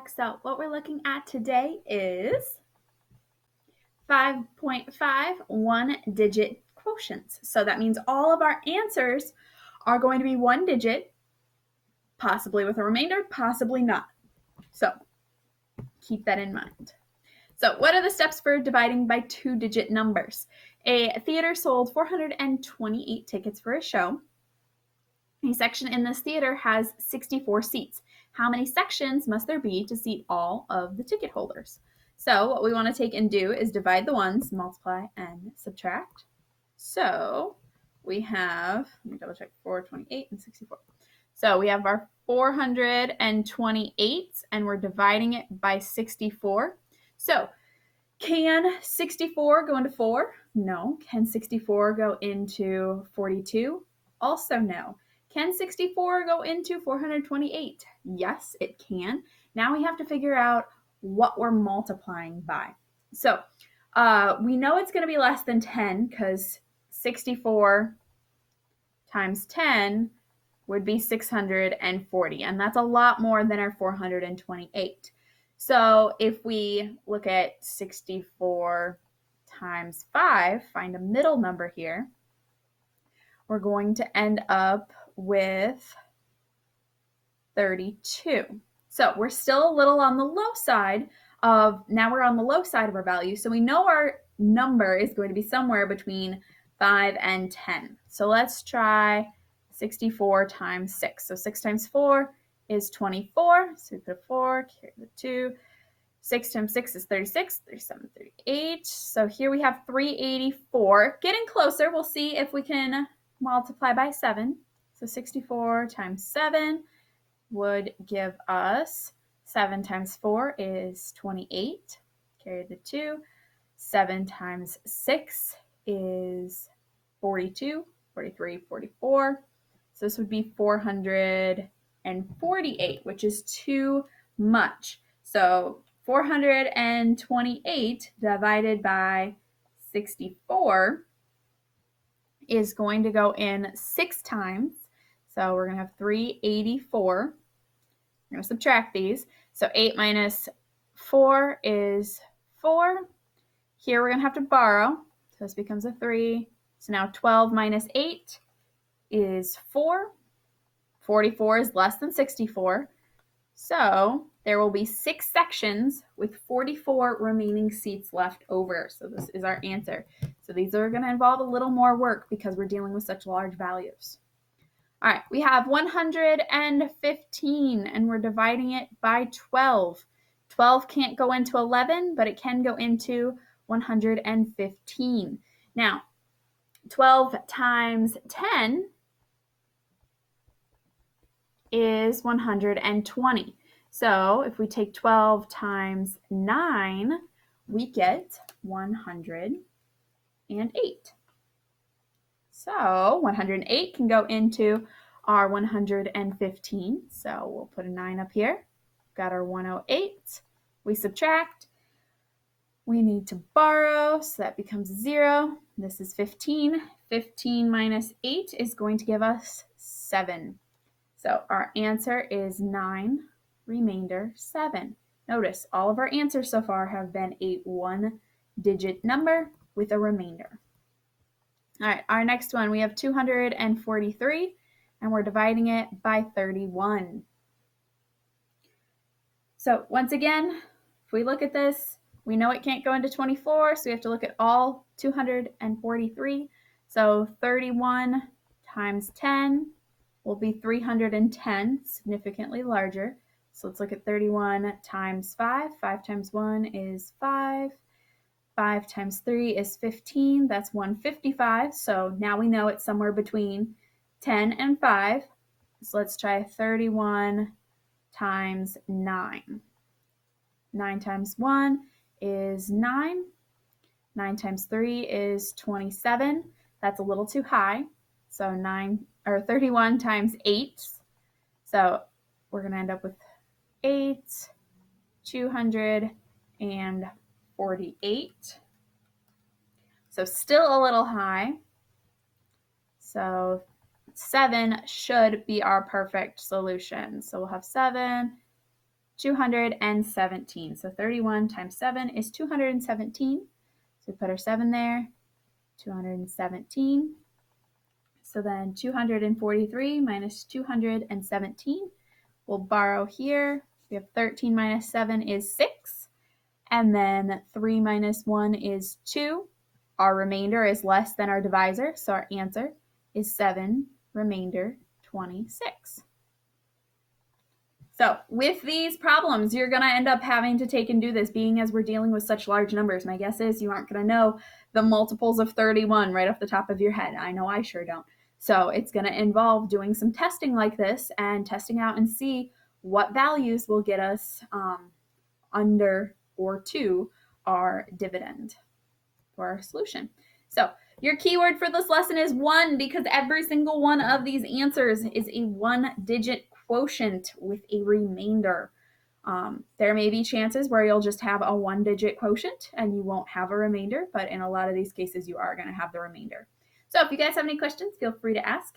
back. So what we're looking at today is 5.5 one-digit quotients. So that means all of our answers are going to be one digit, possibly with a remainder, possibly not. So keep that in mind. So what are the steps for dividing by two-digit numbers? A theater sold 428 tickets for a show. A section in this theater has 64 seats. How many sections must there be to seat all of the ticket holders? So what we want to take and do is divide the ones, multiply and subtract. So we have, let me double check, 428 and 64. So we have our 428 and we're dividing it by 64. So can 64 go into 4? No. Can 64 go into 42? Also no. Can 64 go into 428? Yes, it can. Now we have to figure out what we're multiplying by. So we know it's going to be less than 10 because 64 times 10 would be 640, and that's a lot more than our 428. So if we look at 64 times 5, find a middle number here, we're going to end up with 32. So we're still a little on the low side now we're on the low side of our value. So we know our number is going to be somewhere between 5 and 10. So let's try 64 times 6. So 6 times 4 is 24. So we put a 4, carry the 2. 6 times 6 is 36, 37, 38. So here we have 384. Getting closer, we'll see if we can multiply by 7. So 64 times 7 would give us 7 times 4 is 28. Carry the 2. 7 times 6 is 42, 43, 44. So this would be 448, which is too much. So 428 divided by 64 is going to go in 6 times. So we're going to have 384. We're going to subtract these. So 8 minus 4 is 4. Here we're going to have to borrow. So this becomes a 3. So now 12 minus 8 is 4. 44 is less than 64. So there will be 6 sections with 44 remaining seats left over. So this is our answer. So these are going to involve a little more work because we're dealing with such large values. All right, we have 115 and we're dividing it by 12. 12 can't go into 11, but it can go into 115. Now, 12 times 10 is 120. So if we take 12 times 9, we get 108. So 108 can go into our 115. So we'll put a 9 up here. Got our 108. We subtract. We need to borrow, so that becomes 0. This is 15. 15 minus 8 is going to give us 7. So our answer is 9, remainder 7. Notice all of our answers so far have been a one-digit number with a remainder. All right, our next one, we have 243, and we're dividing it by 31. So once again, if we look at this, we know it can't go into 24, so we have to look at all 243. So 31 times 10 will be 310, significantly larger. So let's look at 31 times 5. 5 times 1 is 5. 5 times 3 is 15. That's 155. So now we know it's somewhere between 10 and 5. So let's try 31 times 9. 9 times 1 is 9. 9 times 3 is 27. That's a little too high. So 31 times 8. So we're going to end up with 8, 248. So still a little high. So 7 should be our perfect solution. So we'll have 7, 217. So 31 times 7 is 217. So we put our 7 there, 217. So then 243 minus 217. We'll borrow here. We have 13 minus 7 is 6. And then 3 minus 1 is 2. Our remainder is less than our divisor, so our answer is 7, remainder 26. So with these problems, you're going to end up having to take and do this, being as we're dealing with such large numbers. My guess is you aren't going to know the multiples of 31 right off the top of your head. I know I sure don't. So it's going to involve doing some testing like this and testing out and see what values will get us under or to our dividend for our solution. So your keyword for this lesson is 1, because every single one of these answers is a 1-digit quotient with a remainder. There may be chances where you'll just have a 1-digit quotient and you won't have a remainder, but in a lot of these cases you are going to have the remainder. So if you guys have any questions, feel free to ask.